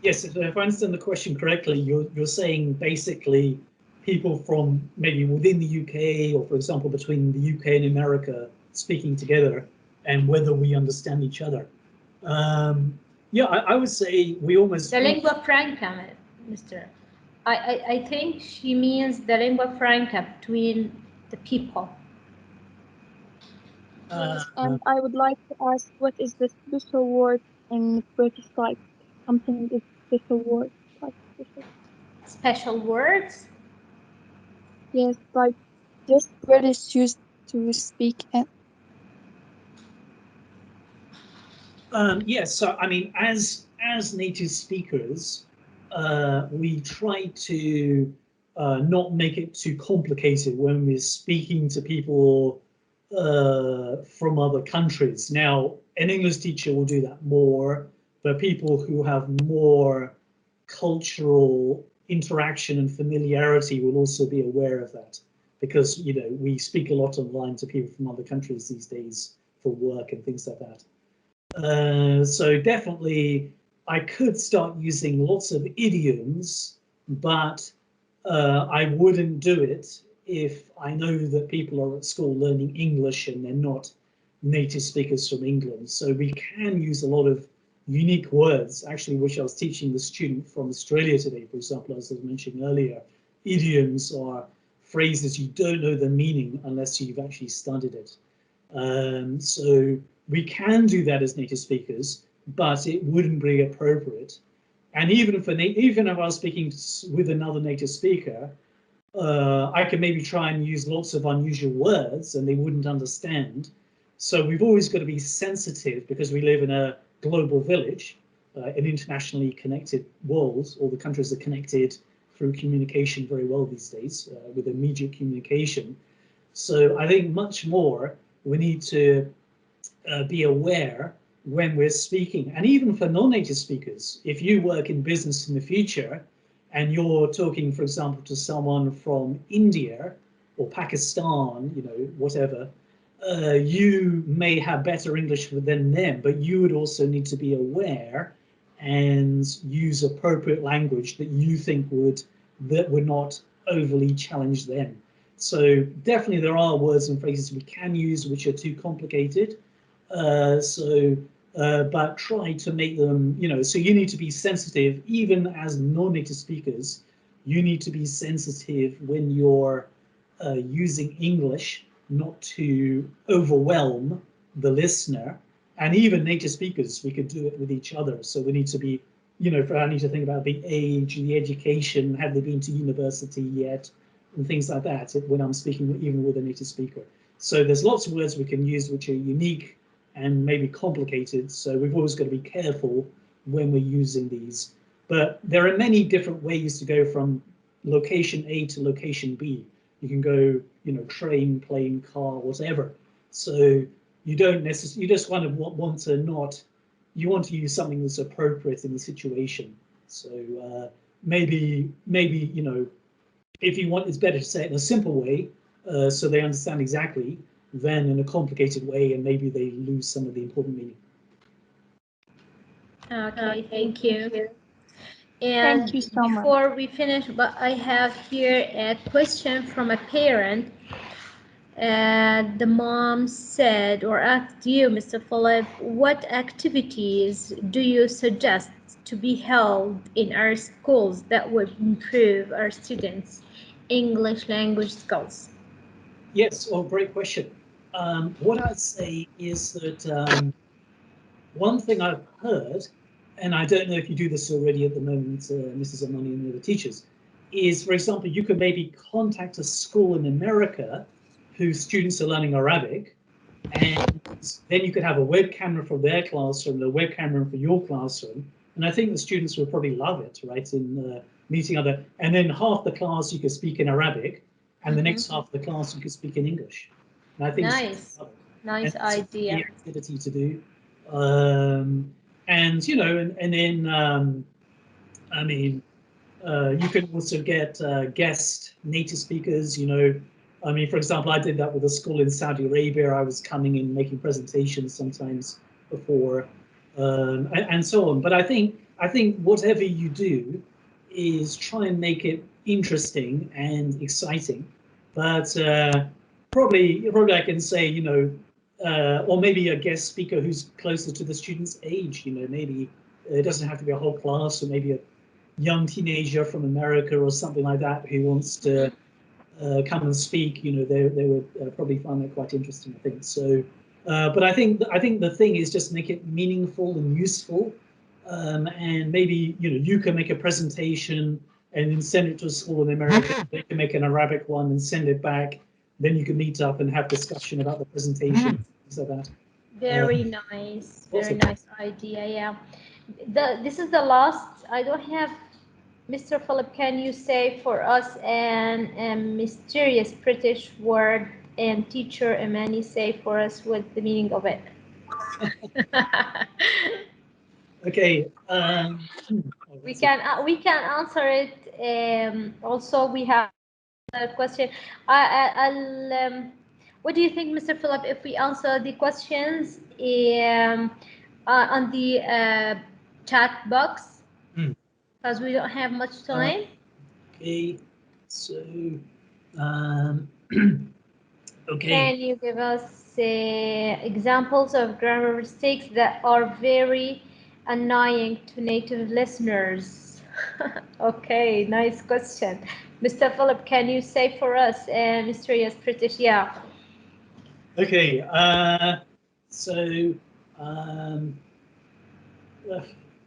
Yes, if I understand the question correctly, you're saying basically people from maybe within the UK, or for example between the UK and America speaking together, and whether we understand each other. Yeah, I would say we almost. The lingua franca, Mr. I think she means the lingua franca between the people. Yes, and I would like to ask, what is the special word in British, like something is special word, like special? Special words? Yes, like just British used to speak in. Yes, so I mean, as native speakers, we try to not make it too complicated when we're speaking to people from other countries. Now, an English teacher will do that more, but people who have more cultural interaction and familiarity will also be aware of that, because you know we speak a lot online to people from other countries these days for work and things like that. So definitely I could start using lots of idioms, but I wouldn't do it if I know that people are at school learning English and they're not native speakers from England. So we can use a lot of unique words, actually, which I was teaching the student from Australia today, for example, as I was mentioning earlier. Idioms are phrases you don't know the meaning unless you've actually studied it. So we can do that as native speakers, but it wouldn't be appropriate. And even if I was speaking with another native speaker, I could maybe try and use lots of unusual words and they wouldn't understand. So we've always got to be sensitive, because we live in a global village, an internationally connected world. All the countries are connected through communication very well these days, with immediate communication. So I think much more we need to be aware when we're speaking. And even for non-native speakers, if you work in business in the future and you're talking, for example, to someone from India or Pakistan, you know, whatever, you may have better English than them, but you would also need to be aware and use appropriate language that you think would not overly challenge them. So definitely there are words and phrases we can use which are too complicated. But try to make them, you know, so you need to be sensitive, even as non-native speakers, you need to be sensitive when you're using English, not to overwhelm the listener. And even native speakers, we could do it with each other. So we need to be, I need to think about the age, the education, have they been to university yet, and things like that when I'm speaking even with a native speaker. So there's lots of words we can use which are unique and maybe complicated. So we've always got to be careful when we're using these. But there are many different ways to go from location A to location B. You can go, train, plane, car, whatever. So you don't necessarily, you just want to use something that's appropriate in the situation. So maybe, if you want, it's better to say it in a simple way, so they understand exactly, than in a complicated way, and maybe they lose some of the important meaning. Okay, thank you. Thank And you so much. before we finish, but I have here a question from a parent. The mom said or asked you, Mr. Philip, what activities do you suggest to be held in our schools that would improve our students' English language skills? Yes, great question. What I'd say is that one thing I've heard, and I don't know if you do this already at the moment, Mrs. Amani and the other teachers, is, for example, you could maybe contact a school in America whose students are learning Arabic, and then you could have a web camera for their classroom, the web camera for your classroom, and I think the students would probably love it, right, in meeting other, and then half the class you could speak in Arabic, and the next half of the class you could speak in English. And I think Nice idea. The activity to do. And then I mean, you can also get guest native speakers. I mean, for example, I did that with a school in Saudi Arabia. I was coming in making presentations sometimes before, and so on. But I think whatever you do is try and make it interesting and exciting. But probably I can say, or maybe a guest speaker who's closer to the student's age. Maybe it doesn't have to be a whole class, or maybe a young teenager from America or something like that who wants to come and speak. They would probably find that quite interesting, I think. So, but I think the thing is just make it meaningful and useful, and maybe you can make a presentation and then send it to a school in America. They can make an Arabic one and send it back. Then you can meet up and have discussion about the presentation, things like that. Very nice, very nice idea. Yeah, this is the last. I don't have. Mr. Philip, can you say for us a mysterious British word, and teacher Amani say for us what the meaning of it? Okay. We can answer it. Also, we have a question. I'll. What do you think, Mr. Philip, if we answer the questions on the chat box? Because we don't have much time. Okay, so okay. Can you give us examples of grammar mistakes that are very annoying to native listeners? Okay, nice question. Mr. Philip, can you say for us, mysterious British? Yeah. Okay, so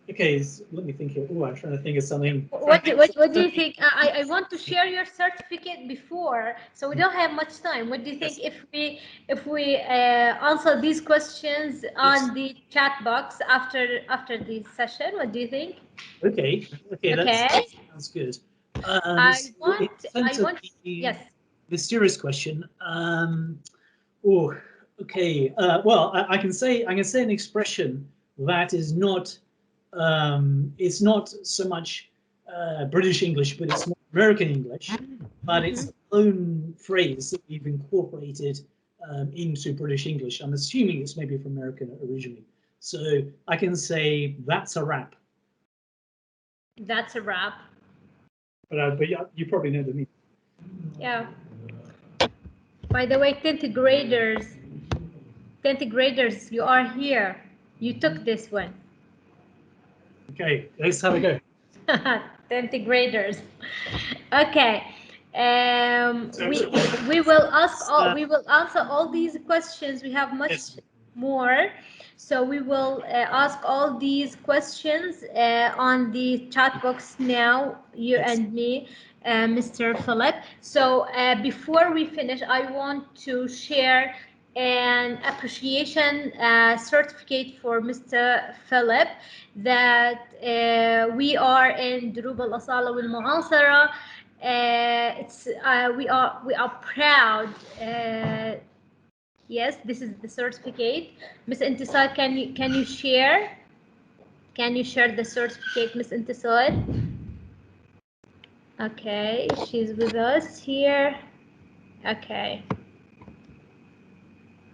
okay, so let me think here. Oh, I'm trying to think of something. What do you think? I want to share your certificate before, so we don't have much time. What do you think if we answer these questions on the chat box after this session? What do you think? Okay, that sounds good. I want yes. Mysterious question. Oh, okay. Well, I can say an expression that is not. It's not so much British English, but it's more American English. But it's a loan phrase that we've incorporated into British English. I'm assuming it's maybe from American originally. So I can say that's a wrap. That's a wrap. But you probably know the meaning. Yeah. By the way, 10th graders, you are here. You took this one. Okay, let's have a go. 10th graders. Okay. We will answer all these questions. We have much more, so we will ask all these questions on the chat box now, you and me, Mr. Philip. So before we finish, I want to share an appreciation certificate for Mr. Philip, that we are in دروب الأصالة والمعاصرة. We are proud. Yes, this is the certificate. Miss Intisar, can you share? Can you share the certificate, Miss Intisar? Okay, she's with us here. Okay.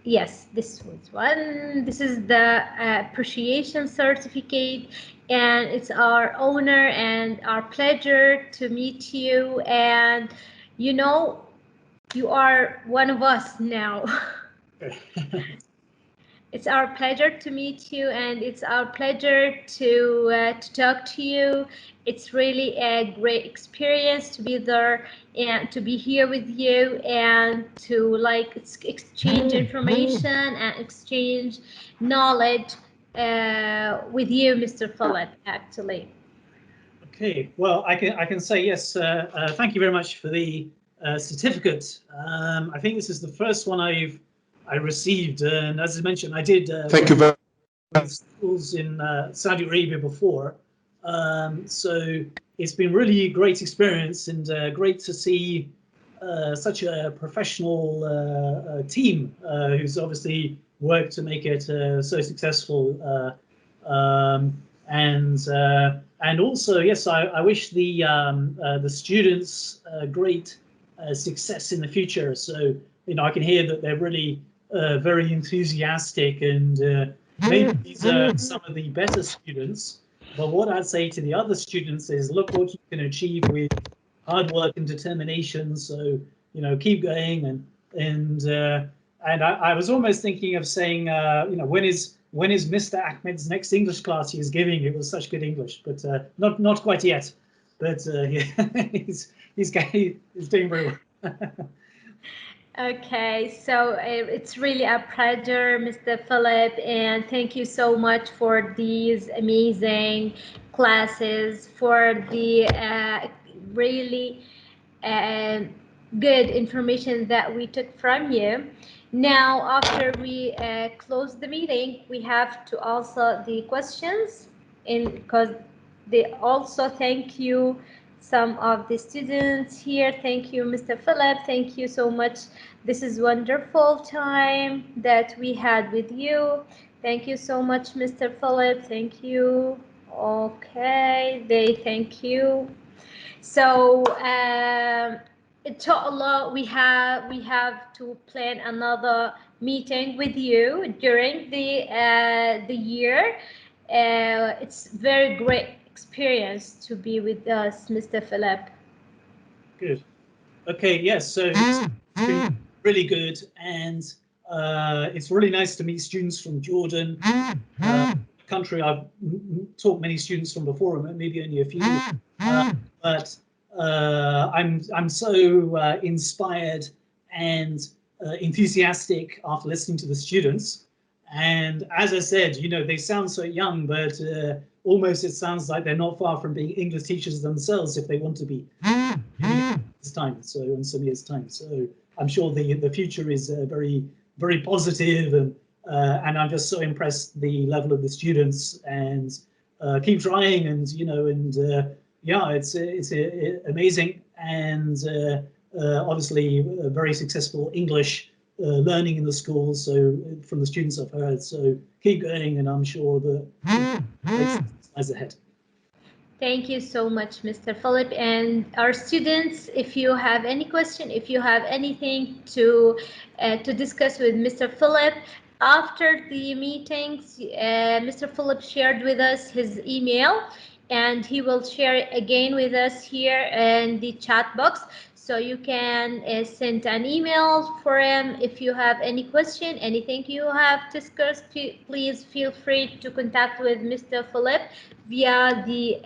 Yes, this was one. This is the appreciation certificate, and it's our honor and our pleasure to meet you. And you know, you are one of us now. It's our pleasure to meet you, and it's our pleasure to talk to you. It's really a great experience to be there and to be here with you, and to like exchange information and exchange knowledge with you, Mr. Philip, actually. Okay, well, I can say yes. Thank you very much for the certificate. I think this is the first one I received, and as I mentioned, I did Thank you very with schools in Saudi Arabia before. So it's been really a great experience, and great to see such a professional team who's obviously worked to make it so successful. And also, yes, I wish the students great success in the future. So I can hear that they're really very enthusiastic, and maybe these are some of the better students. But what I'd say to the other students is, look what you can achieve with hard work and determination. So keep going, and I was almost thinking of saying, when is Mr. Ahmed's next English class he is giving? It was such good English, but not quite yet. But yeah, he's doing very well. Okay, so it's really a pleasure, Mr. Philip, and thank you so much for these amazing classes, for the really good information that we took from you. Now, after we close the meeting, we have to answer the questions, because they also thank you some of the students here. Thank you, Mr. Philip. Thank you so much. This is wonderful time that we had with you. Thank you so much, Mr. Philip. Thank you. Okay, they thank you. So inshallah, we have to plan another meeting with you during the year. It's very great experience to be with us, Mr. Philip. Good. Okay. Yes. So it's been really good, and it's really nice to meet students from Jordan, a country I've taught many students from before, maybe only a few. But I'm so inspired and enthusiastic after listening to the students. And as I said, they sound so young, but almost it sounds like they're not far from being English teachers themselves if they want to be. This time, so in some years' time. So I'm sure the future is very, very positive, and I'm just so impressed the level of the students, and keep trying, and yeah, it's amazing, and obviously very successful English learning in the school. So from the students I've heard, so keep going, and I'm sure that lies ahead. Thank you so much, Mr. Philip. And our students, if you have any question, if you have anything to discuss with Mr. Philip, after the meetings, Mr. Philip shared with us his email, and he will share it again with us here in the chat box. So you can send an email for him if you have any question, anything you have discussed. Please feel free to contact with Mr. Philip via the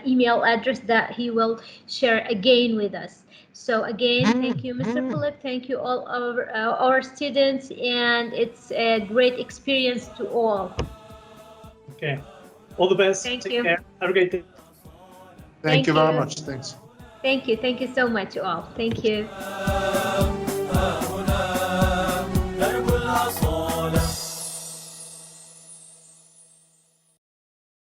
email address that he will share again with us. So again, thank you, Mr. Philip. Thank you all our students, and it's a great experience to all. Okay. All the best. Thank Take you. care. Have a great day. Thank you very you. much. Thanks. Thank you so much, all. Thank you.